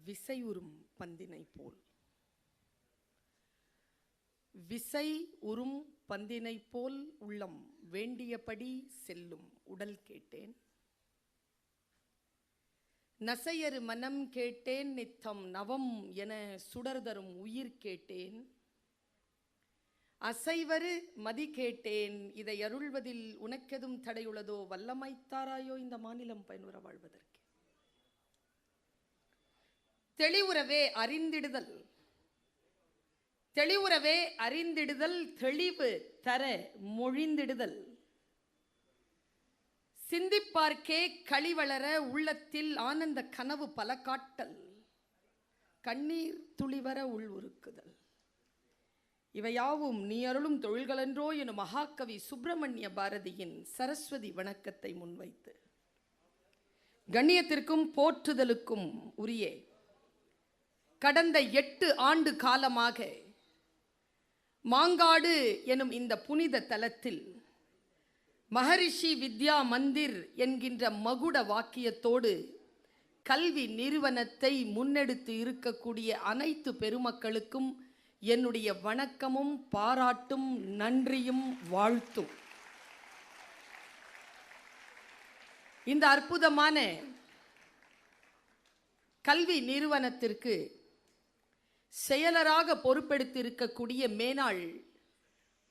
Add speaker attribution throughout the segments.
Speaker 1: விசை உறும் பந்தினை போல். விசை உறும் பந்தினை போல் உள்ளம் வேண்டியபடி செல்லும் உடல் கேட்டேன். நசையறு மனம் கேட்டேன், நித்தம் நவம் என சுடர்தரும் உயிர் கேட்டேன். அசைவரு மதி கேட்டேன், இதை அருள்வதில் உனக்கெதும் தடையுள்ளதோ, வல்லமைத்தாராயோ இந்த மாநிலம் பயனுற வாழ்வதற்கு. தெளிவுறவே அறிந்திடுதல், தெளிவுறவே அறிந்திடுதல், தெளிவு தர மொழிந்திடுதல், சிந்திப்பார்க்கே களிவளர உள்ளத்தில் ஆனந்த கனவு பல காட்டல், கண்ணீர் துளிவர உள் உருக்குதல். இவையாவும் நீ அருளும் தொழில்களென்றோ எனும் மகாகவி சுப்பிரமணிய பாரதியின் சரஸ்வதி வணக்கத்தை முன்வைத்து கண்ணியத்திற்கும் போற்றுதலுக்கும் உரிய கடந்த 8 ஆண்டு காலமாக மாங்காடு எனும் இந்த புனித தலத்தில் மகரிஷி வித்யா மந்திர் என்கின்ற மகுட வாக்கியத்தோடு கல்வி நிறுவனத்தை முன்னெடுத்து இருக்கக்கூடிய அனைத்து பெருமக்களுக்கும் என்னுடைய வணக்கமும் பாராட்டும் நன்றியும் வாழ்த்தும். இந்த அற்புதமான கல்வி நிறுவனத்திற்கு செயலராக பொறுப்பெடுத்திருக்கக்கூடிய மேனாள்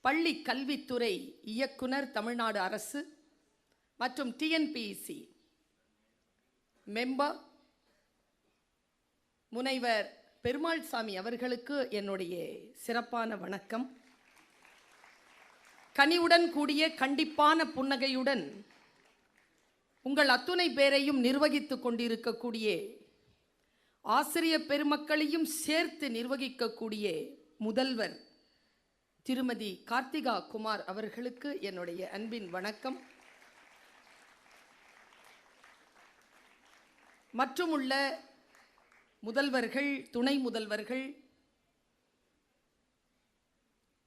Speaker 1: பள்ளி கல்வித்துறை இயக்குனர் தமிழ்நாடு அரசு மற்றும் டிஎன்பிஎஸ்சி மெம்பர் முனைவர் பெருமாள் சாமி அவர்களுக்கு என்னுடைய சிறப்பான வணக்கம். கனிவுடன் கூடிய கண்டிப்பான புன்னகையுடன் உங்கள் அத்துணை பேரையும் நிர்வகித்துக் கொண்டிருக்கக்கூடிய ஆசிரியர் பெருமக்களையும் சேர்த்து நிர்வகிக்கக்கூடிய முதல்வர் திருமதி கார்த்திகா குமார் அவர்களுக்கு என்னுடைய அன்பின் வணக்கம். மற்றும் உள்ள முதல்வர்கள், துணை முதல்வர்கள்,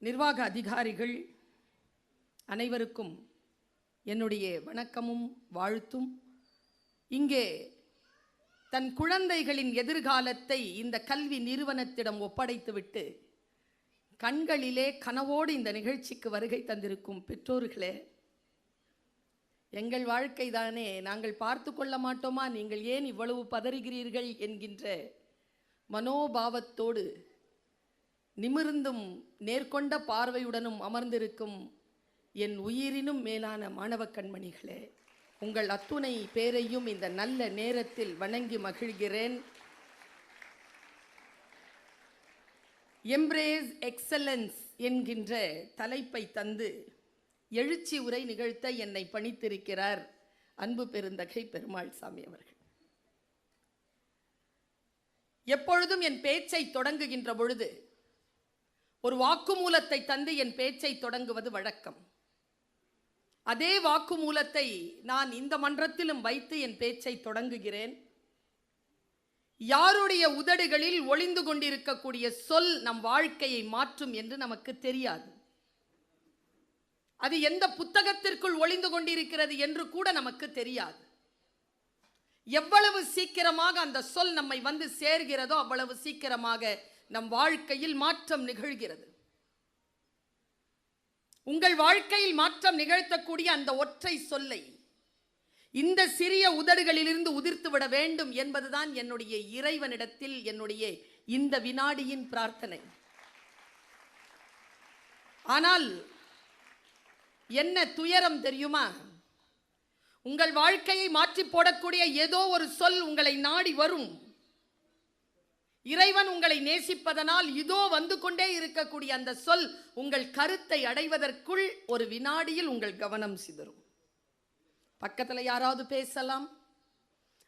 Speaker 1: நிர்வாக அதிகாரிகள் அனைவருக்கும் என்னுடைய வணக்கமும் வாழ்த்தும். இங்கே தன் குழந்தைகளின் எதிர்காலத்தை இந்த கல்வி நிறுவனத்திடம் ஒப்படைத்துவிட்டு கண்களிலே கனவோடு இந்த நிகழ்ச்சிக்கு வருகை தந்திருக்கும் பெற்றோர்களே, எங்கள் வாழ்க்கை தானே, நாங்கள் பார்த்து கொள்ள மாட்டோமா, நீங்கள் ஏன் இவ்வளவு பதறுகிறீர்கள் என்கின்ற மனோபாவத்தோடு நிமிர்ந்தும் நேர்கொண்ட பார்வையுடனும் அமர்ந்திருக்கும் என் உயிரினும் மேலான மாணவ கண்மணிகளே, உங்கள் அத்துணை பேரையும் இந்த நல்ல நேரத்தில் வணங்கி மகிழ்கிறேன். எம்ப்ரேஸ் எக்ஸலன்ஸ் என்கின்ற தலைப்பை தந்து எழுச்சி உரை நிகழ்த்த என்னை பணித்திருக்கிறார் அன்பு பெருந்தகை பெருமாள் சாமி அவர்கள். எப்பொழுதும் என் பேச்சை தொடங்குகின்ற பொழுது ஒரு வாக்குமூலத்தை தந்து என் பேச்சை தொடங்குவது வழக்கம். அதே வாக்குமூலத்தை நான் இந்த மன்றத்திலும் வைத்து என் பேச்சை தொடங்குகிறேன். யாருடைய உதடுகளில் ஒளிந்து கொண்டிருக்கக்கூடிய சொல் நம் வாழ்க்கையை மாற்றும் என்று நமக்கு தெரியாது. அது எந்த புத்தகத்திற்குள் ஒளிந்து கொண்டிருக்கிறது என்று கூட நமக்கு தெரியாது. எவ்வளவு சீக்கிரமாக அந்த சொல் நம்மை வந்து சேர்கிறதோ அவ்வளவு சீக்கிரமாக நம் வாழ்க்கையில் மாற்றம் நிகழ்கிறது. உங்கள் வாழ்க்கையில் மாற்றம் நிகழ்த்தக்கூடிய அந்த ஒற்றை சொல்லை இந்த சிறிய உதடுகளிலிருந்து உதிர்த்து விட வேண்டும் என்பதுதான் என்னுடைய இறைவனிடத்தில் என்னுடைய இந்த வினாடியின் பிரார்த்தனை. ஆனால் என்ன துயரம் தெரியுமா? உங்கள் வாழ்க்கையை மாற்றி போடக்கூடிய ஏதோ ஒரு சொல் உங்களை நாடி வரும். இறைவன் உங்களை நேசிப்பதனால் இதோ வந்து கொண்டே இருக்கக்கூடிய அந்த சொல் உங்கள் கருத்தை அடைவதற்குள் ஒரு வினாடியில் உங்கள் கவனம் சிதறும். பக்கத்தில் யாராவது பேசலாம்,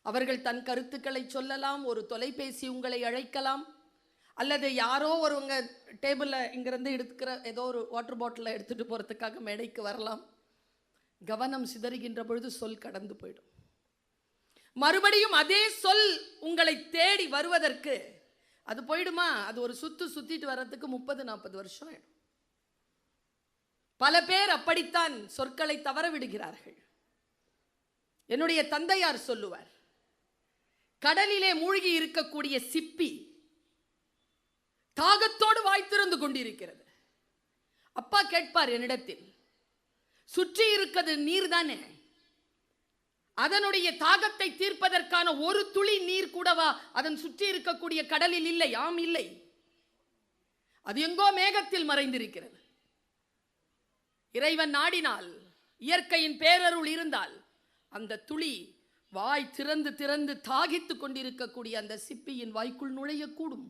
Speaker 1: அவர்கள் தன் கருத்துக்களை சொல்லலாம், ஒரு தொலைபேசி உங்களை அழைக்கலாம், அல்லது யாரோ ஒருவங்க டேபிளில் இங்கிருந்து எடுத்துக்கிற ஏதோ ஒரு வாட்டர் பாட்டிலை எடுத்துகிட்டு போகிறதுக்காக மேடைக்கு வரலாம். கவனம் சிதறுகின்ற பொழுது சொல் கடந்து போயிடும். மறுபடியும் அதே சொல் உங்களை தேடி வருவதற்கு அது போயிடுமா? அது ஒரு சுத்திட்டு வர்றதுக்கு 30-40 வருஷம் ஆயிடும். பல பேர் அப்படித்தான் சொற்களை தவற விடுகிறார்கள். என்னுடைய தந்தையார் சொல்லுவார், கடலிலே மூழ்கி இருக்கக்கூடிய சிப்பி தாகத்தோடு வாய் திறந்து கொண்டிருக்கிறது. அப்பா கேட்பார் என்னிடத்தில், சுற்றி இருக்கிறது நீர் தானே, அதனுடைய தாகத்தை தீர்ப்பதற்கான ஒரு துளி நீர் கூடவா அதன் சுற்றி இருக்கக்கூடிய கடலில் இல்லை? ஆம், இல்லை. அது எங்கோ மேகத்தில் மறைந்திருக்கிறது. இறைவன் நாடினால், இயற்கையின் பேரருள் இருந்தால், அந்த துளி வாய் திறந்து திறந்து தாகித்துக் கொண்டிருக்கக்கூடிய அந்த சிப்பியின் வாய்க்குள் நுழையக்கூடும்.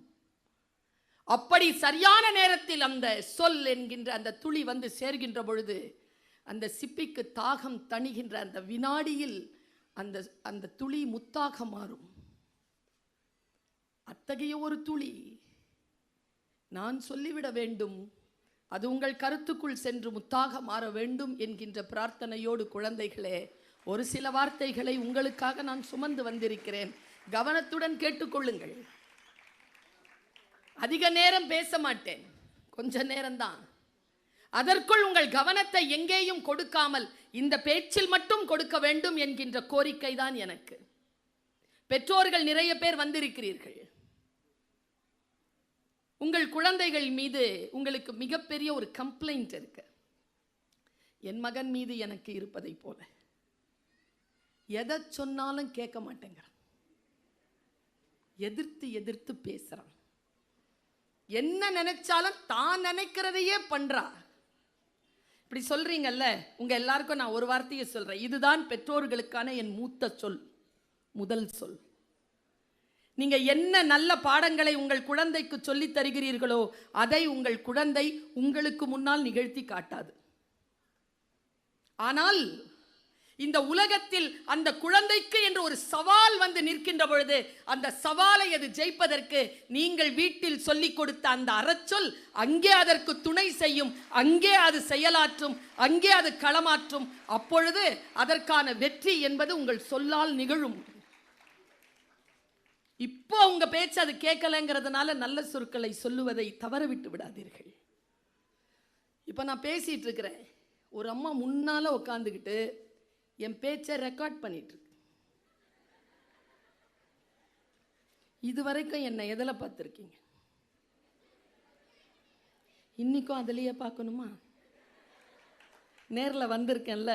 Speaker 1: அப்படி சரியான நேரத்தில் அந்த சொல் என்கின்ற அந்த துளி வந்து சேர்கின்ற பொழுது அந்த சிப்பிக்கு தாகம் தணிகின்ற அந்த வினாடியில் அந்த அந்த துளி முத்தாக மாறும். அத்தகைய ஒரு துளி நான் சொல்லிவிட வேண்டும், அது உங்கள் கருத்துக்குள் சென்று முத்தாக மாற வேண்டும் என்கின்ற பிரார்த்தனையோடு குழந்தைகளே, ஒரு சில வார்த்தைகளை உங்களுக்காக நான் சுமந்து வந்திருக்கிறேன். கவனத்துடன் கேட்டுக்கொள்ளுங்கள். அதிக நேரம் பேச மாட்டேன், கொஞ்ச நேரம்தான். அதற்குள் உங்கள் கவனத்தை எங்கேயும் கொடுக்காமல் இந்த பேச்சில் மட்டும் கொடுக்க வேண்டும் என்கின்ற கோரிக்கை தான் எனக்கு. பெற்றோர்கள் நிறைய பேர் வந்திருக்கிறீர்கள். உங்கள் குழந்தைகள் மீது உங்களுக்கு மிகப்பெரிய ஒரு கம்ப்ளைண்ட் இருக்கு. என் மகன் மீது எனக்கு இருப்பதை போல எதை சொன்னாலும் கேட்க மாட்டேங்கிறான், எதிர்த்து எதிர்த்து பேசுறான், என்ன நினைச்சாலும் தான் நினைக்கிறதையே பண்றா. இப்படி சொல்றீங்கல்ல, உங்க எல்லாருக்கும் நான் ஒரு வார்த்தையை சொல்றேன். இதுதான் பெற்றோர்களுக்கான என் மூத்த சொல், முதல் சொல். நீங்க என்ன நல்ல பாடங்களை உங்கள் குழந்தைக்கு சொல்லி தருகிறீர்களோ அதை உங்கள் குழந்தை உங்களுக்கு முன்னால் நிகழ்த்தி காட்டாது. ஆனால் இந்த உலகத்தில் அந்த குழந்தைக்கு என்று ஒரு சவால் வந்து நிற்கின்ற பொழுது அந்த சவாலை அது ஜெயிப்பதற்கு நீங்கள் வீட்டில் சொல்லிக் கொடுத்த அந்த அறச்சொல் அங்கே அதற்கு துணை செய்யும், அங்கே அது செயலாற்றும், அங்கே அது களமாற்றும். அப்பொழுது அதற்கான வெற்றி என்பது உங்கள் சொல்லால் நிகழும். இப்போ உங்க பேச்சு அது கேட்கலங்கிறதுனால நல்ல சொற்களை சொல்லுவதை தவற விட்டு விடாதீர்கள். இப்ப நான் பேசிட்டு இருக்கிறேன், ஒரு அம்மா முன்னால உட்காந்துக்கிட்டு என் பேச்சை ரெக்கார்ட் பண்ணிட்டு இருக்கு. இதுவரைக்கும் என்னை எதில் பார்த்துருக்கீங்க? இன்னைக்கும் அதுலயே பார்க்கணுமா? நேரில் வந்திருக்கேன்ல,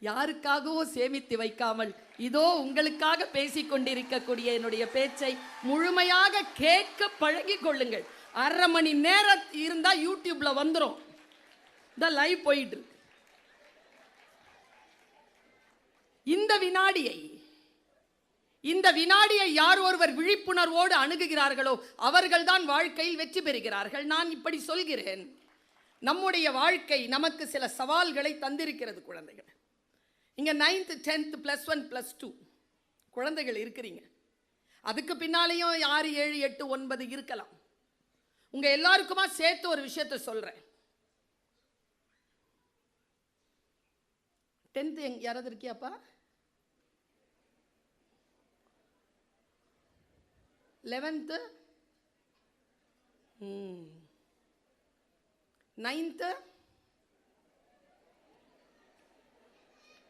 Speaker 1: யாருக்காகவும் சேமித்து வைக்காமல் இதோ உங்களுக்காக பேசிக்கொண்டிருக்கக்கூடிய என்னுடைய பேச்சை முழுமையாக கேட்க பழகி கொள்ளுங்கள். 1/2 மணி நேரம் இருந்தா யூடியூப்ல வந்துடும், இந்த லைவ் போயிட்டு இருக்கு. இந்த வினாடியை யார் ஒருவர் விழிப்புணர்வோடு அணுகுகிறார்களோ அவர்கள்தான் வாழ்க்கையில் வெற்றி பெறுகிறார்கள். நான் இப்படி சொல்கிறேன், நம்முடைய வாழ்க்கை நமக்கு சில சவால்களை தந்திருக்கிறது. குழந்தைகள் இங்க 9th 10th +1 +2 குழந்தைகள் இருக்கிறீங்க. அதுக்கு பின்னாலேயும் 6 7 8 9 இருக்கலாம். உங்க எல்லாருக்குமா சேர்த்து ஒரு விஷயத்தை சொல்றேன். 10th யாராவது இருக்கியாப்பா? 11th 9th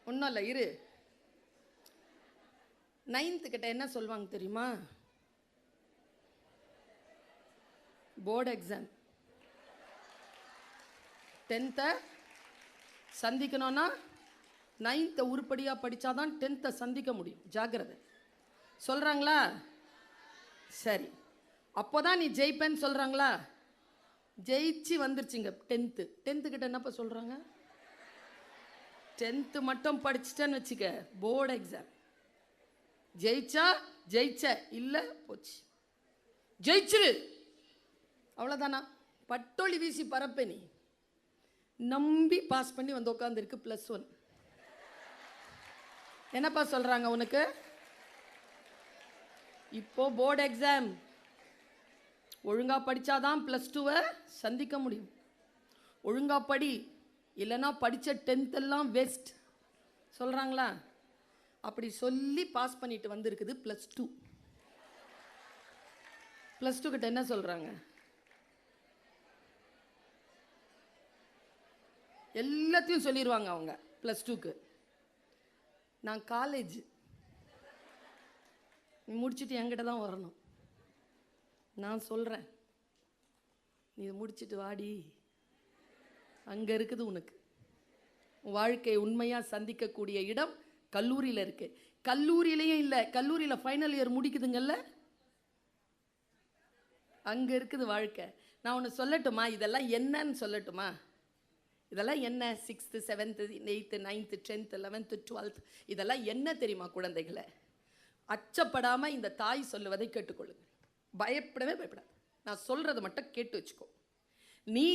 Speaker 1: ஒன்றும் இல்லை, இரு. 9th கிட்ட என்ன சொல்லுவாங்க தெரியுமா? Board exam. 10th சந்திக்கணும்னா 9th உருப்படியாக படித்தாதான் 10th சந்திக்க முடியும். ஜாக்கிரதை. சொல்கிறாங்களா? சரி, அப்போதான் நீ ஜெயிப்பேன்னு சொல்கிறாங்களா? ஜெயிச்சு வந்துருச்சுங்க 10th கிட்ட என்னப்பா சொல்கிறாங்க? 10th மட்டும் படிச்சுட்டேன்னு வச்சுக்க, போர்டு எக்ஸாம் ஜெயிச்சா ஜெயிச்ச, இல்லை போச்சு. ஜெயிச்சிரு, அவ்வளோதானா? பட்டொளி வீசி பரப்ப நீ நம்பி பாஸ் பண்ணி வந்து உட்காந்துருக்கு +1. என்னப்பா சொல்கிறாங்க உனக்கு? இப்போ போர்டு எக்ஸாம் ஒழுங்கா படித்தாதான் +2 சந்திக்க முடியும். ஒழுங்கா படி, இல்லைன்னா படித்த 10th எல்லாம் வேஸ்ட் சொல்கிறாங்களா? அப்படி சொல்லி பாஸ் பண்ணிட்டு வந்திருக்குது +2. +2 கிட்ட என்ன சொல்கிறாங்க? எல்லாத்தையும் சொல்லிடுவாங்க அவங்க. +2க்கு நான் காலேஜ் நீ முடிச்சுட்டு என்கிட்ட தான் வரணும். நான் சொல்கிறேன், நீ முடிச்சுட்டு வாடி, அங்கே இருக்குது உனக்கு. வாழ்க்கையை உண்மையாக சந்திக்கக்கூடிய இடம் கல்லூரியில் இருக்கு. கல்லூரியிலையும் இல்லை, கல்லூரியில் ஃபைனல் இயர் முடிக்குதுங்கல்ல, அங்கே இருக்குது வாழ்க்கை. நான் ஒன்று சொல்லட்டுமா? இதெல்லாம் என்னன்னு சொல்லட்டுமா? இதெல்லாம் என்ன? 6th 7th 8th 9th 10th 11th 12th இதெல்லாம் என்ன தெரியுமா குழந்தைகளை? அச்சப்படாமல் இந்த தாய் சொல்லுவதை கேட்டுக்கொள்ளுங்க. பயப்படவே பயப்படாது. நான் சொல்றதை மட்டும் கேட்டு வச்சுக்கோ. நீ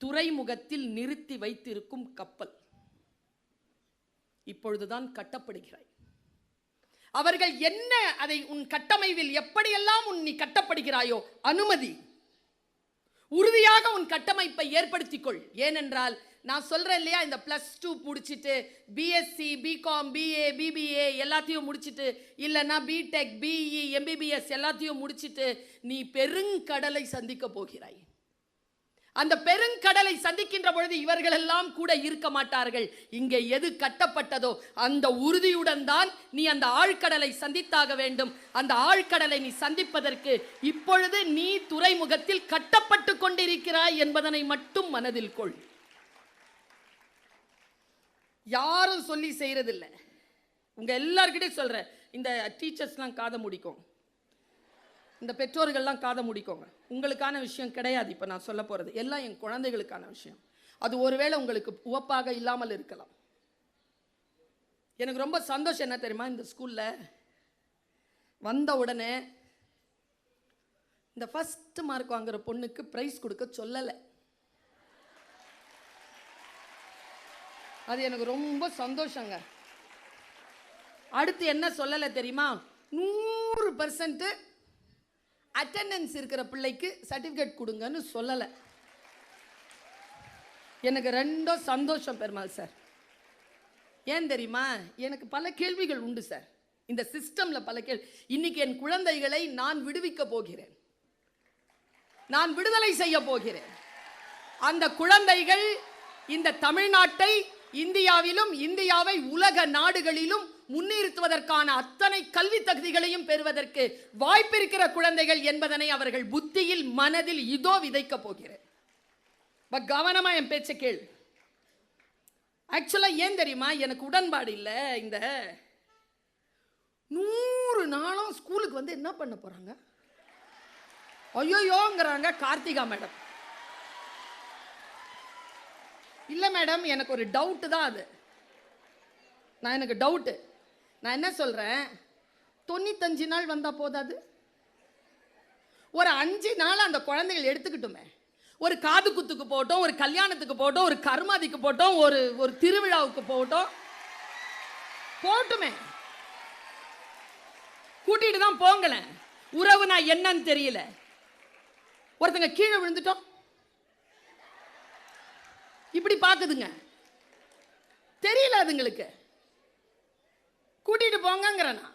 Speaker 1: துறைமுகத்தில் நிறுத்தி வைத்திருக்கும் கப்பல் இப்பொழுதுதான் கட்டப்படுகிறாய். அவர்கள் என்ன அதை உன் கட்டமைவில் எப்படியெல்லாம் நீ கட்டப்படுகிறாயோ அனுமதி, உறுதியாக உன் கட்டமைப்பை ஏற்படுத்திக்கொள். ஏனென்றால் நான் சொல்றேன் இல்லையா, இந்த +2 முடிச்சுட்டு பிஎஸ்சி பிகாம் பிஏ பிபிஏ எல்லாத்தையும் முடிச்சுட்டு, இல்லைன்னா பிடெக் பிஇ எம்பிபிஎஸ் எல்லாத்தையும் முடிச்சுட்டு நீ பெருங்கடலை சந்திக்க போகிறாய். அந்த பெருங்கடலை சந்திக்கின்ற பொழுது இவர்கள் எல்லாம் கூட இருக்க மாட்டார்கள். இங்கே எது கட்டப்பட்டதோ அந்த உறுதியுடன் தான் நீ அந்த ஆழ்கடலை சந்தித்தாக வேண்டும். அந்த ஆழ்கடலை நீ சந்திப்பதற்கு இப்பொழுது நீ துறைமுகத்தில் கட்டப்பட்டு கொண்டிருக்கிறாய் என்பதனை மட்டும் மனதில் கொள். யாரும் சொல்லி செய்யறதில்லை. உங்க எல்லார்கிட்டையும் சொல்றேன், இந்த டீச்சர்ஸ்லாம் காதை முடிக்கும், இந்த பெற்றோர்கள்லாம் காதை முடிக்கோங்க. உங்களுக்கான விஷயம் கிடையாது இப்போ நான் சொல்ல போகிறது, எல்லாம் என் குழந்தைகளுக்கான விஷயம். அது ஒருவேளை உங்களுக்கு உவப்பாக இல்லாமல் இருக்கலாம். எனக்கு ரொம்ப சந்தோஷம் என்ன தெரியுமா, இந்த ஸ்கூலில் வந்த உடனே இந்த ஃபர்ஸ்ட் மார்க் வாங்குற பொண்ணுக்கு ப்ரைஸ் கொடுக்க சொல்லலை. அது எனக்கு ரொம்ப சந்தோஷங்க. அடுத்து என்ன சொல்லலை தெரியுமா, 100% அட்டெண்டன்ஸ் இருக்கிற பிள்ளைக்கு சர்டிஃபிகேட் கொடுங்கன்னு சொல்லலை. எனக்கு ரெண்டும் சந்தோஷம் பெருமாள் சார். ஏன் தெரியுமா, எனக்கு பல கேள்விகள் உண்டு சார் இந்த சிஸ்டம்ல, பல கேள்வி. இன்னைக்கு என் குழந்தைகளை நான் விடுவிக்க போகிறேன், நான் விடுதலை செய்ய போகிறேன். அந்த குழந்தைகள் இந்த தமிழ்நாட்டை இந்தியாவிலும் இந்தியாவை உலக நாடுகளிலும் முன்னிறுத்துவதற்கான அத்தனை கல்வி தகுதிகளையும் பெறுவதற்கு வாய்ப்பிருக்கிற குழந்தைகள் என்பதனை அவர்கள் புத்தியில் மனதில் இதோ விதைக்க போகிறேன். கவனமா என் பேச்ச கேள். ஆக்சுவலா ஏன் தெரியுமா, எனக்கு உடன்பாடு இல்லை. இந்த 100 நாளும் ஸ்கூலுக்கு வந்து என்ன பண்ண போறாங்க, ஐயோங்கிறாங்க கார்த்திகா மேடம். இல்லை மேடம், எனக்கு ஒரு டவுட்டு தான் அது. எனக்கு டவுட்டு. நான் என்ன சொல்றேன், 95 நாள் வந்தா போதாது, ஒரு 5 நாள் அந்த குழந்தைகள் எடுத்துக்கிட்டுமே. ஒரு காது குத்துக்கு போட்டோம், ஒரு கல்யாணத்துக்கு போட்டோம், ஒரு கருமாதிக்கு போட்டோம், ஒரு திருவிழாவுக்கு போட்டோம், போட்டுமே. கூட்டிட்டு தான் போங்களேன். உறவுனா என்னன்னு தெரியல. ஒருத்தங்க கீழே விழுந்துட்டோம், இப்படி பாக்குதுங்க, தெரியல அதுங்களுக்கு. கூட்டிட்டு போங்கங்கிறனா.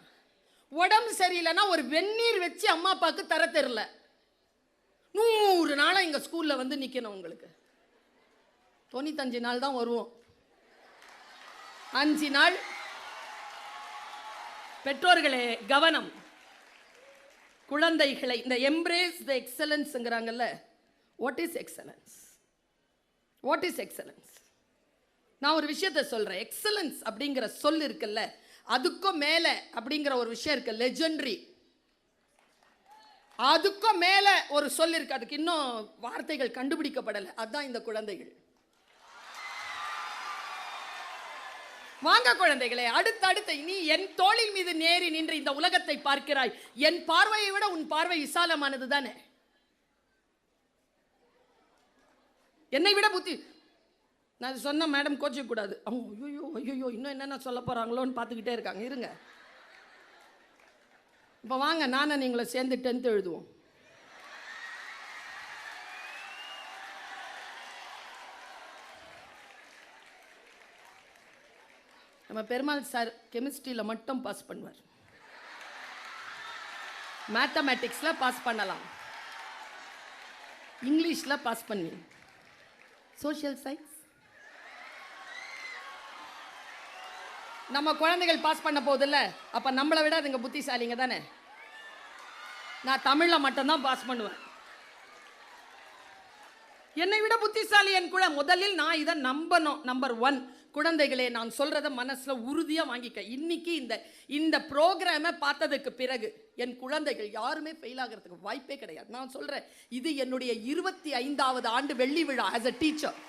Speaker 1: உடம்பு சரியில்லைன்னா ஒரு வெந்நீர் வச்சு அம்மா அப்பாவுக்கு தர தெரியல. 100 நாளா எங்க ஸ்கூல்ல வந்து நிக்கணும். உங்களுக்கு 95 நாள் தான் வருவோம். 5 நாள். பெற்றோர்களே கவனம். குழந்தைகளை இந்த எம்ப்ரேஸ் த எக்ஸலன்ஸ்ங்கிறாங்கல்ல, what is excellence? What is excellence? நான் ஒரு விஷயத்தை சொல்றேன். எக்ஸலன்ஸ் அப்படிங்கிற சொல் இருக்குல்ல, அதுக்கும் மேல அப்படிங்கிற ஒரு விஷயம் இருக்கு, லெஜெண்டரி. அதுக்கும் மேல ஒரு சொல் இருக்கு, அதுக்கு இன்னும் வார்த்தைகள் கண்டுபிடிக்கப்படலை. அதுதான் இந்த குழந்தைகள். வாங்க குழந்தைகளே, அடுத்தடுத்து நீ என் தோளின் மீது நேரி நின்று இந்த உலகத்தை பார்க்கிறாய். என் பார்வையை விட உன் பார்வை விசாலமானது தானே. என்னை விட புத்தி. நான் சொன்ன மேடம் கோச்சிக்க கூடாது. அவங்க ஐயோ இன்னும் என்னென்ன சொல்ல போறாங்களோன்னு பார்த்துக்கிட்டே இருக்காங்க. இருங்க, இப்போ வாங்க நானும் நீங்களை சேர்ந்து 10th எழுதுவோம். நம்ம பெருமாள் சார் கெமிஸ்ட்ரியில் மட்டும் பாஸ் பண்ணுவார், மேத்தமேட்டிக்ஸில் பாஸ் பண்ணலாம், இங்கிலீஷில் பாஸ் பண்ணி, சோஷியல் சயின்ஸ் நம்ம குழந்தைகள் பாஸ் பண்ண போதில்ல, அப்ப நம்மளை விட அதுங்க புத்திசாலிங்க தானே. நான் தமிழ்ல மட்டும்தான் பாஸ் பண்ணுவேன். என்னை விட புத்திசாலி என் முதலில் நான் இதை நம்பணும். நம்பர் 1, குழந்தைகளே, நான் சொல்றத மனசுல உறுதியா வாங்கிக்க. இன்னைக்கு இந்த ப்ரோக்ராமை பார்த்ததுக்கு பிறகு என் குழந்தைகள் யாருமே ஃபெயில் ஆகிறதுக்கு வாய்ப்பே கிடையாது. நான் சொல்றேன், இது என்னுடைய 25வது ஆண்டு வெள்ளி விழா ஆஸ் a டீச்சர்.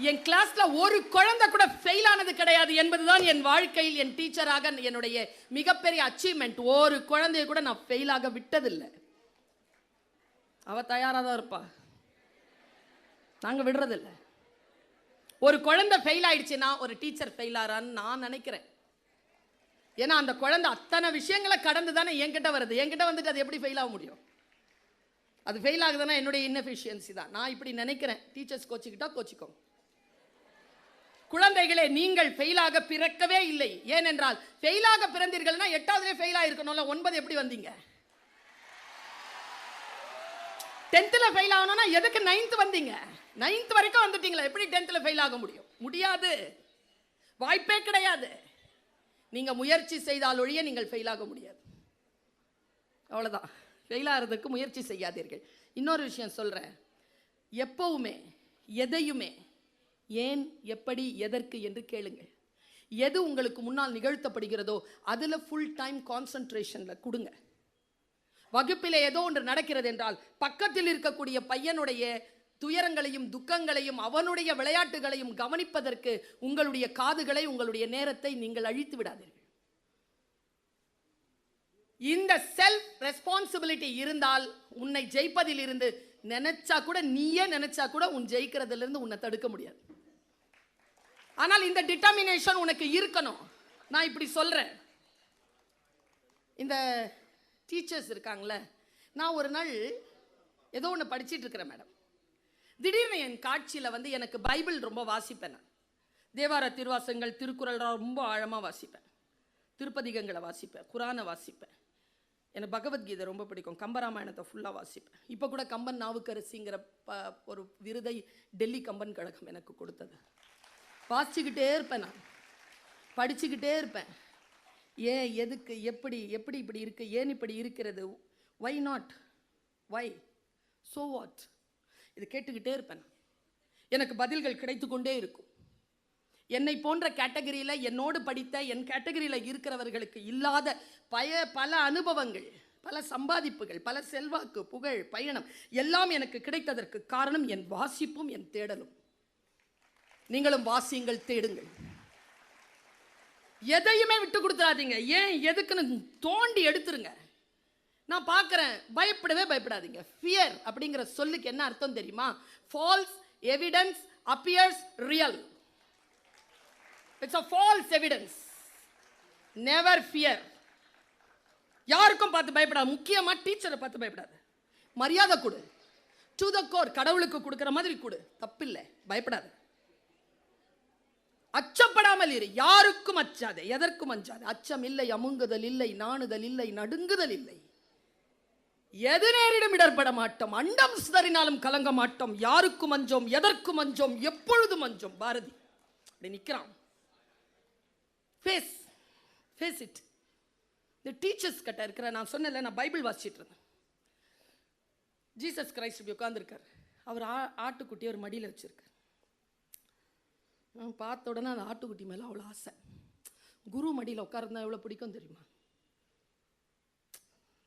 Speaker 1: என் கிளாஸ்ல ஒரு குழந்தை கூட ஃபெயில் ஆனது கிடையாது என்பதுதான் என் வாழ்க்கையில் என் டீச்சராக என்னுடைய மிகப்பெரிய அச்சீவ்மெண்ட். ஒரு குழந்தைய கூட நான் ஃபெயில் ஆக விட்டதில்லை. அவ தயாரா தான் இருப்பா, நாங்க விடுறதில்லை. ஒரு குழந்தை ஃபெயில் ஆயிடுச்சுன்னா ஒரு டீச்சர் ஃபெயில் ஆறான்னு நான் நினைக்கிறேன். ஏன்னா அந்த குழந்தை அத்தனை விஷயங்களை கடந்து தானே என்கிட்ட வருது. என்கிட்ட வந்துட்டு அது எப்படி ஃபெயில் ஆக முடியும்? அது ஃபெயில் ஆகுதுன்னா என்னுடைய இன்எஃபிஷியன்சி தான். நான் இப்படி நினைக்கிறேன். டீச்சர்ஸ் கோச்சிக்கிட்டா கோச்சிக்கோ. குழந்தைகளே, நீங்கள் ஃபெயிலாக பிறக்கவே இல்லை. ஏனென்றால் ஃபெயிலாக பிறந்தீர்கள்னா 8வதுலேயே ஃபெயில் ஆயிருக்கணும்ல. 9 எப்படி வந்தீங்க? 10th ஃபெயில் ஆகணும்னா எதுக்கு 9th வந்தீங்க? 9th வரைக்கும் வந்துட்டீங்களா? எப்படி 10th ஃபெயில் ஆக முடியும்? முடியாது, வாய்ப்பே கிடையாது. நீங்க முயற்சி செய்தால் ஒழிய நீங்கள் ஃபெயில் ஆக முடியாது. அவ்வளவுதான். ஃபெயில் ஆகிறதுக்கு முயற்சி செய்யாதீர்கள். இன்னொரு விஷயம் சொல்றேன், எப்பவுமே எதையுமே ஏன், எப்படி, எதற்கு என்று கேளுங்கள். எது உங்களுக்கு முன்னால் நிகழ்த்தப்படுகிறதோ அதில் ஃபுல் டைம் கான்சன்ட்ரேஷனில் கொடுங்க. வகுப்பில் ஏதோ ஒன்று நடக்கிறது என்றால் பக்கத்தில் இருக்கக்கூடிய பையனுடைய துயரங்களையும் துக்கங்களையும் அவனுடைய விளையாட்டுகளையும் கவனிப்பதற்கு உங்களுடைய காதுகளை, உங்களுடைய நேரத்தை நீங்கள் அழித்து விடாதீர்கள். இந்த செல்ஃப் ரெஸ்பான்சிபிலிட்டி இருந்தால் உன்னை ஜெயிப்பதில் இருந்து நினைச்சா கூட, நீயே நினைச்சா கூட உன் ஜெயிக்கிறதுல இருந்து உன்னை தடுக்க முடியாது. ஆனால் இந்த டிட்டர்மினேஷன் உனக்கு இருக்கணும். நான் இப்படி சொல்றேன், இந்த டீச்சர்ஸ் இருக்காங்களே, நான் ஒரு நாள் ஏதோ ஒன்று படிச்சிட்டு இருக்கிறேன் மேடம். திடீர்னு என் காட்சியில் வந்து எனக்கு பைபிள் ரொம்ப வாசிப்பேன். நான் தேவார திருவாசகங்கள், திருக்குறள் ரொம்ப ஆழமாக வாசிப்பேன். திருப்பதிகங்களை வாசிப்பேன், குரானை வாசிப்பேன். எனக்கு பகவத்கீதை ரொம்ப பிடிக்கும். கம்பராமாயணத்தை ஃபுல்லாக வாசிப்பேன். இப்போ கூட கம்பன் நாவுக்கரசிங்கிற ஒரு விருதை டெல்லி கம்பன் கழகம் எனக்கு கொடுத்தது. வாசிச்சுக்கிட்டே இருப்பேன், நான் படிச்சுக்கிட்டே இருப்பேன். ஏன், எதுக்கு, எப்படி எப்படி இப்படி இருக்கு, ஏன் இப்படி இருக்கிறது, why not, why, so what, இது கேட்டுக்கிட்டே இருப்பேன். எனக்கு பதில்கள் கிடைத்து கொண்டே இருக்கும். என்னை போன்ற கேட்டகரியில், என்னோடு படித்த என் கேட்டகரியில் இருக்கிறவர்களுக்கு இல்லாத பல அனுபவங்கள், பல சம்பாதிப்புகள், பல செல்வாக்கு, புகழ், பயணம் எல்லாம் எனக்கு கிடைத்ததற்கு காரணம் என் வாசிப்பும் என் தேடலும். நீங்களும் வாசியுங்கள், தேடுங்கள், எதையுமே விட்டு கொடுத்துடாதீங்க. ஏன், எதுக்குன்னு தோண்டி எடுத்துருங்க. நான் பார்க்குறேன், பயப்படவே பயப்படாதீங்க. ஃபியர் அப்படிங்கிற சொல்லுக்கு என்ன அர்த்தம் தெரியுமா? Falls evidence appears real. It's a false evidence. never fear. யாருக்கும் பார்த்து பயப்படாது. முக்கியமா டீச்சரை பார்த்து பயப்படாது. மரியாதை கொடு, டு த கோர், கடவுளுக்கு கொடுக்கிற மாதிரி கொடு, தப்பில்லை, பயப்படாது. அச்சப்படாமல் இரு, யாருக்கும் அச்சாதே, எதற்கும் அஞ்சாது. அச்சம் இல்லை, அமுங்குதல் இல்லை, நாணுதல் இல்லை, நடுங்குதல் இல்லை. எது நேரிடும் இடர்பட மாட்டோம், அண்டம் சிதறினாலும் கலங்க மாட்டோம், யாருக்கும் அஞ்சோம், எதற்கும் அஞ்சோம், எப்பொழுதும் அஞ்சோம். பாரதி அப்படி நிற்கிறான். Face it. இந்த டீச்சர்ஸ் கிட்ட இருக்கிற, நான் சொன்னல, நான் பைபிள் வாசிச்சுட்டு இருந்தேன். ஜீசஸ் கிரைஸ்ட் இப்படி உட்காந்துருக்கார். அவர் ஆட்டுக்குட்டி ஒரு மடியில் வச்சிருக்கார். நான் பார்த்த உடனே அந்த ஆட்டுக்குட்டி மேலே அவ்வளோ ஆசை. குரு மடியில் உட்கார்ந்தா எவ்வளோ பிடிக்கும் தெரியுமா?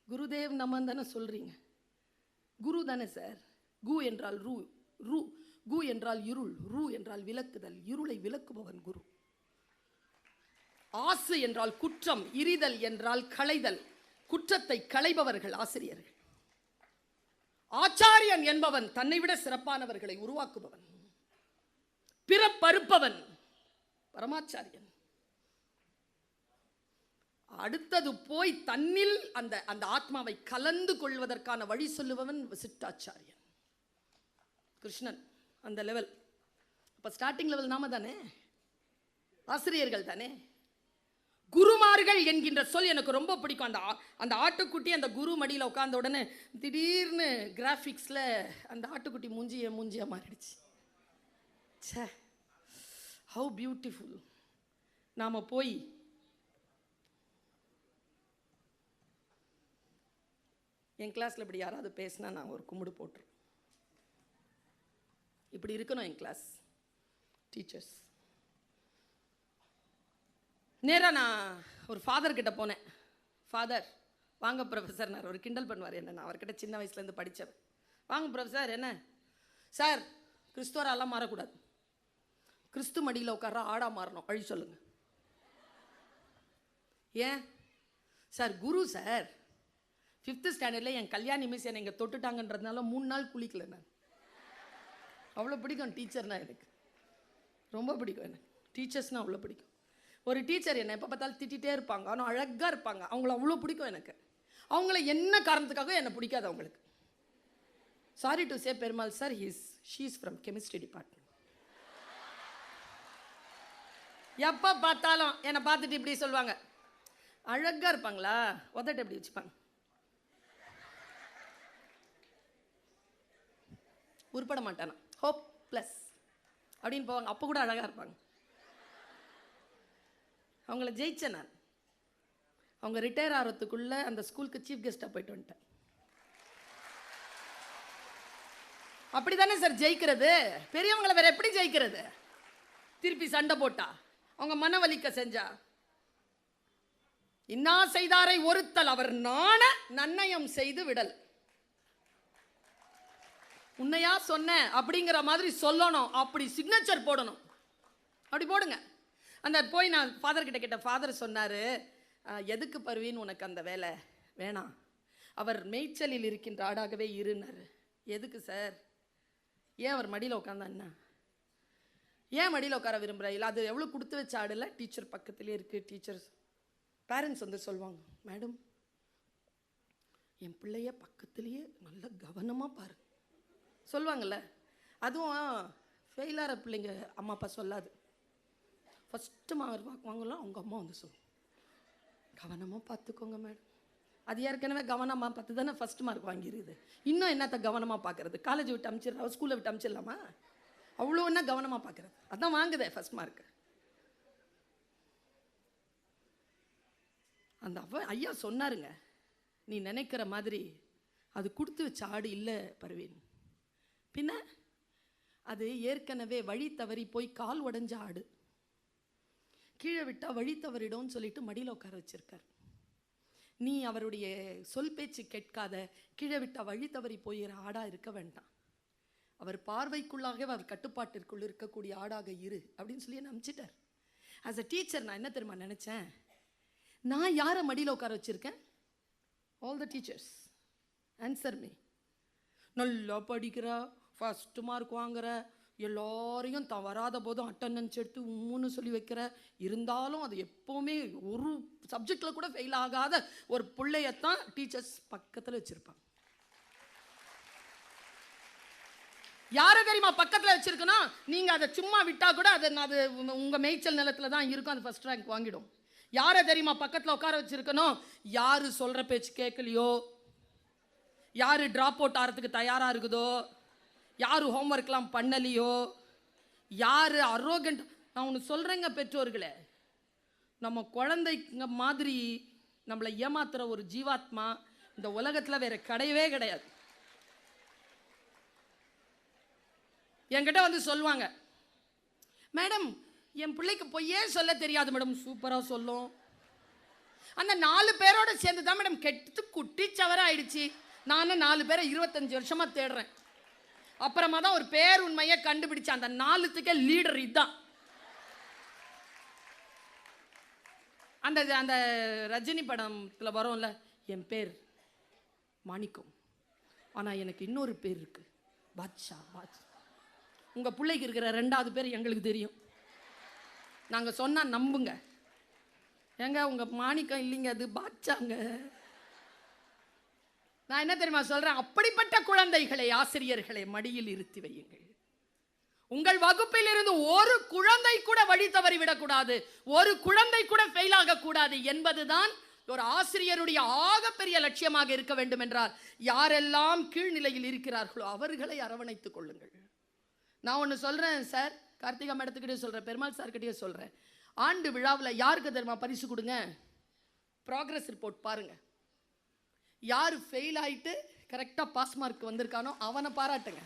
Speaker 1: குருதேவ் நம்ம தானே சொல்றீங்க, குரு தானே சார். கு என்றால் ரூ, ரூ கு என்றால் இருள், ரூ என்றால் விளக்குதல், இருளை விளக்குபவன் குரு. ஆசு என்றால் குற்றம், இரிதல் என்றால் களைதல், குற்றத்தை களைபவர்கள் ஆசிரியர்கள். ஆச்சாரியன் என்பவன் தன்னை விட சிறப்பானவர்களை உருவாக்குபவன், பிறப்பறுப்பவன் பரமாச்சாரியன். அடுத்தது போய் தன்னில் அந்த ஆத்மாவை கலந்து கொள்வதற்கான வழி சொல்லுபவன் விசிட்டாச்சாரியன். கிருஷ்ணன் அந்த லெவல். அப்ப ஸ்டார்டிங் லெவல் நாம தானே, ஆசிரியர்கள் தானே. குருமார்கள் என்கின்ற சொல் எனக்கு ரொம்ப பிடிக்கும். அந்த ஆட்டுக்குட்டி அந்த குரு மடியில் உட்கார்ந்த உடனே திடீர்னு கிராஃபிக்ஸில் அந்த ஆட்டுக்குட்டி மூஞ்சியா மாறிடுச்சு. சே, ஹவு பியூட்டிஃபுல். நாம போய் என் கிளாஸில் இப்படி யாராவது பேசினா நான் ஒரு கும்பிடு போட்டுருவேன். இப்படி இருக்கணும் என் கிளாஸ் டீச்சர்ஸ். நேராக நான் ஒரு ஃபாதர் கிட்ட போனேன். ஃபாதர் வாங்க ப்ரொஃபஸர். நான் ஒரு கிண்டல் பண்ணுவார் என்ன, நான் அவர்கிட்ட சின்ன வயசுலேருந்து படித்தேன். வாங்க ப்ரொஃபஸர். என்ன சார், கிறிஸ்துவரெல்லாம் மாறக்கூடாது, கிறிஸ்து மடியில் உட்கார ஆடா மாறணும், வழி சொல்லுங்க. ஏன் சார்? குரு சார், 5th ஸ்டாண்டர்டில் என் கல்யாணி மிஸ் என்னை இங்கே தொட்டுட்டாங்கன்றதுனால 3 நாள் குளிக்கல. நான் அவ்வளோ பிடிக்கும் டீச்சர்னா, எனக்கு ரொம்ப பிடிக்கும். எனக்கு டீச்சர்ஸ்னால் அவ்வளோ பிடிக்கும். ஒரு டீச்சர் என்னை எப்போ பார்த்தாலும் திட்டிகிட்டே இருப்பாங்க, ஆனால் அழகாக இருப்பாங்க. அவங்கள அவ்வளோ பிடிக்கும் எனக்கு. அவங்கள என்ன காரணத்துக்காக என்னை பிடிக்காது அவங்களுக்கு. Sorry to say Perumal sir, she is from chemistry department. எப்போ பார்த்தாலும் என்னை பார்த்துட்டு இப்படி சொல்லுவாங்க. அழகாக இருப்பாங்களா, உதட்ட எப்படி வச்சுப்பாங்க, உருப்பட மாட்டானா, ஹோப் ப்ளஸ் அப்படின்னு போவாங்க. அப்போ கூட அழகாக இருப்பாங்க. அவங்கள ஜெயிச்சேன் நான். அவங்க ரிட்டையர் ஆகிறதுக்குள்ளே அந்த ஸ்கூலுக்கு சீஃப் கெஸ்ட்டாக போயிட்டு வந்துட்டேன். அப்படி தானே சார் ஜெயிக்கிறது? பெரியவங்களை வேற எப்படி ஜெயிக்கிறது? திருப்பி சண்டை போட்டா, அவங்க மனவலிக்க செஞ்சா. இன்னா செய்தாரை ஒருத்தல் அவர் நாண நன்னயம் செய்து விடல். உன்னையா சொன்ன அப்படிங்கிற மாதிரி சொல்லணும், அப்படி சிக்னேச்சர் போடணும். அப்படி போடுங்க. அந்த போய் நான் ஃபாதர் கிட்ட கேட்டேன். ஃபாதர் சொன்னார், எதுக்கு பருவின்னு உனக்கு அந்த வேலை வேணாம், அவர் மேய்ச்சலில் இருக்கின்ற ஆடாகவே இருன்னாரு. எதுக்கு சார்? ஏன் அவர் மடியில் உட்காந்தா என்ன? ஏன் மடியில் உட்கார விரும்புகிற? இல்லை, அது எவ்வளோ கொடுத்து வச்ச ஆடல, டீச்சர் பக்கத்துலேயே இருக்குது. டீச்சர்ஸ் பேரண்ட்ஸ் வந்து சொல்லுவாங்க, மேடம் என் பிள்ளைய பக்கத்துலேயே நல்ல கவனமாக பாரு சொல்லுவாங்கள்ல. அதுவும் ஃபெயிலாகிற பிள்ளைங்க அம்மா அப்பா சொல்லாது. ஃபஸ்ட்டு மார்க் வாங்கலாம் அவங்க அம்மா வந்து சொல்லும், கவனமாக பார்த்துக்கோங்க மேடம். அது ஏற்கனவே கவனமாக பார்த்து தானே ஃபஸ்ட் மார்க் வாங்கிடுது. இன்னும் என்னத்த கவனமாக பார்க்குறது? காலேஜ் விட்டு அனுப்பிச்சிடலாம், ஸ்கூலை விட்டு அனுப்பிச்சிடலாமா? அவ்வளோ என்ன கவனமாக பார்க்குறது? அதான் வாங்குதே ஃபஸ்ட் மார்க்கு. அந்த ஐயா சொன்னாருங்க, நீ நினைக்கிற மாதிரி அது கொடுத்து வச்ச ஆடு இல்லை பர்வீன். பின்ன அது ஏற்கனவே வழி தவறி போய் கால் உடைஞ்ச ஆடு. கீழே விட்டா வழி தவறிடும்னு சொல்லிட்டு மடியில் உட்கார வச்சிருக்கார். நீ அவருடைய சொல் பேச்சு கேட்காத, கீழே விட்டா வழி தவறி போயிற ஆடா இருக்க வேண்டாம். அவர் பார்வைக்குள்ளாக அவர் கட்டுப்பாட்டிற்குள் இருக்கக்கூடிய ஆடாக இரு அப்படின்னு சொல்லி என்ன அனுப்பிச்சிட்டார். ஆஸ் அ டீச்சர் நான் என்ன தெரியுமா நினைச்சேன்? நான் யாரை மடியில் உட்கார வச்சிருக்கேன்? All the teachers answer me. நல்லா படிக்கிற, ஃபஸ்ட்டு மார்க் வாங்குற, எல்லாரையும் தான் வராத போதும் அட்டண்டன்ஸ் எடுத்து உம்முன்னு சொல்லி வைக்கிற, இருந்தாலும் அது எப்போவுமே ஒரு சப்ஜெக்டில் கூட ஃபெயில் ஆகாத ஒரு பிள்ளையத்தான் டீச்சர்ஸ் பக்கத்தில் வச்சுருப்பாங்க. யாரை தெரியுமா பக்கத்தில் வச்சுருக்கணும்? நீங்கள் அதை சும்மா விட்டால் கூட அது உங்கள் மேய்ச்சல் நிலத்தில் தான் இருக்கும், அது ஃபஸ்ட் ரேங்க் வாங்கிடும். யாரை தெரியுமா பக்கத்தில் உட்கார வச்சுருக்கணும்? யார் சொல்கிற பேச்சு கேட்கலையோ, யார் ட்ராப் அவுட் ஆகிறதுக்கு தயாராக இருக்குதோ, யார் ஹோம்ஒர்க்லாம் பண்ணலையோ, யார் அரோகண்ட். நான் ஒன்று சொல்கிறேங்க பெற்றோர்களே, நம்ம குழந்தைங்க மாதிரி நம்மளை ஏமாத்துகிற ஒரு ஜீவாத்மா இந்த உலகத்தில் வேறு கிடையவே கிடையாது. என்கிட்ட வந்து சொல்லுவாங்க, மேடம் என் பிள்ளைக்கு பொய்யே சொல்ல தெரியாது மேடம். சூப்பராக சொல்லும். அந்த 4 பேரோட சேர்ந்து தான் மேடம் கெட்டு குட்டி சவர ஆயிடுச்சு. நானும் 4 பேரை 25 வருஷமாக தேடுறேன். அப்புறமா தான் ஒரு பேர் உண்மையை கண்டுபிடிச்சேன். அந்த 4த்துக்கே லீடர் இதுதான். அந்த அந்த ரஜினி படத்தில் வரும்ல, என் பேர் மாணிக்கம், ஆனால் எனக்கு இன்னொரு பேர் இருக்கு, பாட்ஷா. உங்கள் பிள்ளைக்கு இருக்கிற 2வது பேர் எங்களுக்கு தெரியும். நாங்கள் சொன்னால் நம்புங்க. ஏங்க உங்கள் மாணிக்கம் இல்லைங்க, அது பாட்சாங்க. நான் என்ன தெரியுமா சொல்கிறேன்? அப்படிப்பட்ட குழந்தைகளை ஆசிரியர்களை மடியில் இருத்தி வையுங்கள். உங்கள் வகுப்பில் இருந்து ஒரு குழந்தை கூட வழி தவறி விடக்கூடாது, ஒரு குழந்தை கூட ஃபெயில் ஆகக்கூடாது என்பதுதான் ஒரு ஆசிரியருடைய ஆகப்பெரிய லட்சியமாக இருக்க வேண்டும். என்றால் யாரெல்லாம் கீழ்நிலையில் இருக்கிறார்களோ அவர்களை அரவணைத்துக் கொள்ளுங்கள். நான் ஒன்று சொல்கிறேன் சார், கார்த்திகா மேடத்துக்கிட்டே சொல்கிறேன், பெருமாள் சார்கிட்டயே சொல்கிறேன். ஆண்டு விழாவில் யாருக்கு தெரியுமா பரிசு கொடுங்க? ப்ராக்ரஸ் ரிப்போர்ட் பாருங்க. யார் ஃபெயில் ஆகிட்டு கரெக்டாக பாஸ் மார்க் வந்திருக்கானோ அவனை பாராட்டுங்க.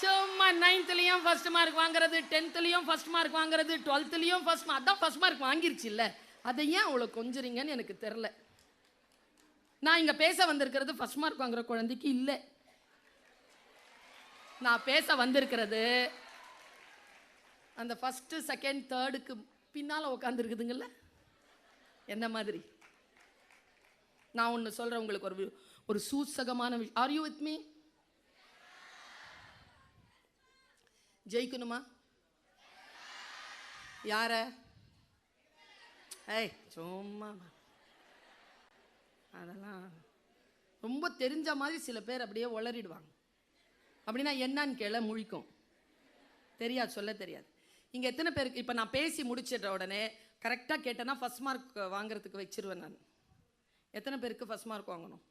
Speaker 1: சும்மா 9th ஃபர்ஸ்ட் மார்க் வாங்குறது, 10th ஃபர்ஸ்ட் மார்க் வாங்குறது, 12th ஃபர்ஸ்ட் மார்க், அதான் ஃபர்ஸ்ட் மார்க் வாங்கிருச்சு இல்லை, அதை ஏன் அவ்வளோ கொஞ்சறீங்கன்னு எனக்கு தெரில. நான் இங்கே பேச வந்திருக்கிறது ஃபர்ஸ்ட் மார்க் வாங்குற குழந்தைக்கு இல்லை. நான் பேச வந்திருக்கிறது அந்த ஃபஸ்ட்டு செகண்ட் தேர்டுக்கு பின்னால் உட்காந்துருக்குதுங்கள்ல, என்ன மாதிரி. நான் ஒன்று சொல்கிறேன் உங்களுக்கு, ஒரு சூசகமான விஷயம். Are you with me? ஜெயிக்கணுமா? யார? ஏய் சும்மா, அதெல்லாம் ரொம்ப தெரிஞ்ச மாதிரி சில பேர் அப்படியே உளறிடுவாங்க. அப்படின்னா என்னன்னு கேள முழிக்கும், தெரியாது, சொல்ல தெரியாது. இங்கே எத்தனை பேருக்கு இப்போ நான் பேசி முடிச்சிடுற உடனே கரெக்டாக கேட்டேன்னா ஃபர்ஸ்ட் மார்க் வாங்குறதுக்கு வச்சிருவேன் நான். எத்தனை பேருக்கு ஃபர்ஸ்ட் மார்க் வாங்கணும்?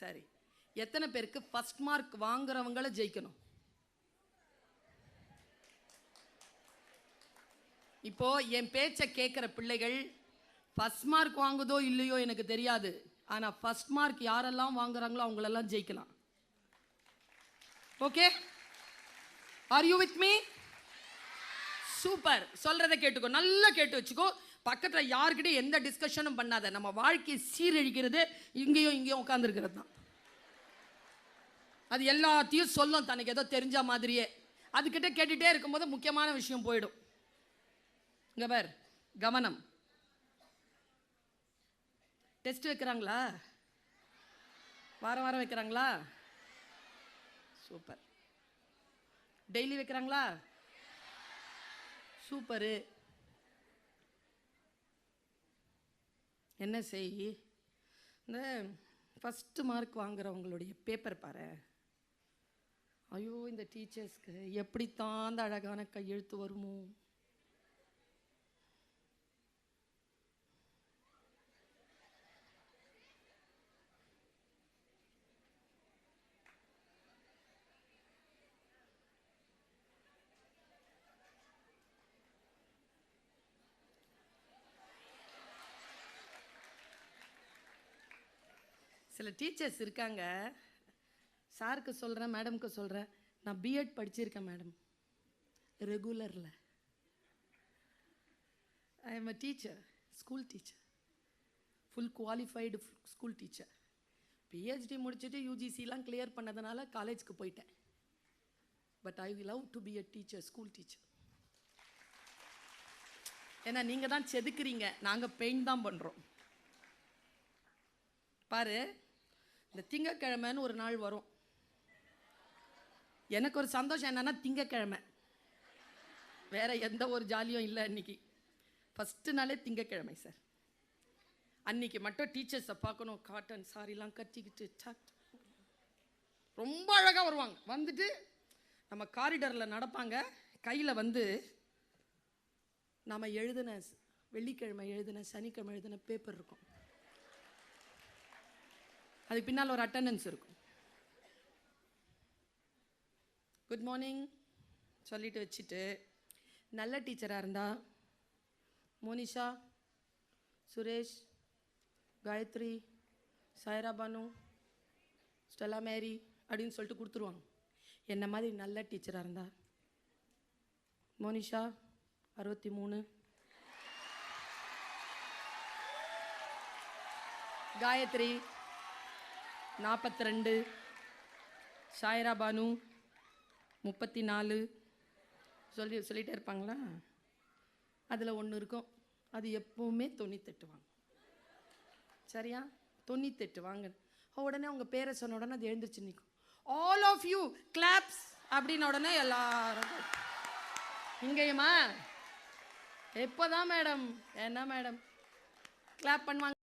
Speaker 1: சரி, எத்தனை பேருக்கு ஃபர்ஸ்ட் மார்க் வாங்குறவங்கள ஜெயிக்கணும்? இப்போ என் பேச்சை கேட்குற பிள்ளைகள் ஃபர்ஸ்ட் மார்க் வாங்குதோ இல்லையோ எனக்கு தெரியாது, ஆனால் ஃபர்ஸ்ட் மார்க் யாரெல்லாம் வாங்குறாங்களோ அவங்களெல்லாம் ஜெயிக்கலாம். Okay, R you with me? Super. சொல்றதை கேட்டுக்கோ, நல்லா கேட்டு வச்சுக்கோ. பக்கத்தில் யார்கிட்ட எந்த டிஸ்கஷனும் பண்ணாத. நம்ம வாழ்க்கையை சீரழிக்கிறது இங்கேயும் உட்காந்துருக்கிறது தான். அது எல்லாத்தையும் சொல்லும் தனக்கு ஏதோ தெரிஞ்ச மாதிரியே. அதுக்கிட்ட கேட்டுகிட்டே இருக்கும்போது முக்கியமான விஷயம் போயிடும். இங்க பார், கவனம். டெஸ்ட் வைக்கிறாங்களா? வாரம் வாரம் வைக்கிறாங்களா? சூப்பர். டெய்லி வைக்கிறாங்களா? சூப்பரு. என்ன செய், இந்த ஃபஸ்ட்டு மார்க் வாங்குறவங்களுடைய பேப்பர் பாரு. ஐயோ, இந்த டீச்சர்ஸ்க்கு எப்படித்தான் அந்த அழகான கையெழுத்து வருமோ. சில டீச்சர்ஸ் இருக்காங்க, சாருக்கு சொல்கிறேன், மேடம்க்கு சொல்கிறேன், நான் பிஎட் படிச்சிருக்கேன் மேடம், ரெகுலரில். I am a teacher, school teacher, full qualified school teacher. PhD முடிச்சுட்டு யூஜிசிலாம் கிளியர் பண்ணதுனால காலேஜுக்கு போயிட்டேன். But I love to be a teacher, school teacher. ஏன்னா நீங்கள் தான் செதுக்குறீங்க, நாங்கள் பெயிண்ட் தான் பண்ணுறோம். பாரு, இந்த திங்கக்கிழமைன்னு ஒரு நாள் வரும். எனக்கு ஒரு சந்தோஷம் என்னன்னா, திங்கக்கிழமை, வேற எந்த ஒரு ஜாலியும் இல்லை. அன்னைக்கு ஃபஸ்ட்டு நாளே திங்கக்கிழமை சார். அன்னைக்கு மட்டும் டீச்சர்ஸை பார்க்கணும், காட்டன் சாரிலாம் கட்டிக்கிட்டு ரொம்ப அழகாக வருவாங்க. வந்துட்டு நம்ம காரிடரில் நடப்பாங்க. கையில் வந்து நம்ம எழுதின வெள்ளிக்கிழமை எழுதின சனிக்கிழமை எழுதின பேப்பர் இருக்கும். அதுக்கு பின்னால் ஒரு அட்டண்டன்ஸ் இருக்கும். குட் மார்னிங் சொல்லிட்டு வச்சுட்டு, நல்ல டீச்சராக இருந்தால் மோனிஷா, சுரேஷ், காயத்ரி, சாய்ரா பானு, ஸ்டெல்லா மேரி அப்படின்னு சொல்லிட்டு கொடுத்துருவாங்க. என்ன மாதிரி நல்ல டீச்சராக இருந்தால் மோனிஷா 63, காயத்ரி 42, சாய்ரா பானு 34 சொல்லிகிட்டே இருப்பாங்களா. அதில் ஒன்று இருக்கும், அது எப்போவுமே 98 வாங்க. சரியா? 98 வாங்க. உடனே அவங்க பேரை சொன்ன உடனே அது எழுந்திரிச்சு நிற்கும். ஆல் ஆஃப் யூ கிளாப்ஸ் அப்படின்ன உடனே எல்லாரும் இங்கேயுமா எப்போதான் மேடம், என்ன மேடம் கிளாப் பண்ணுவாங்க.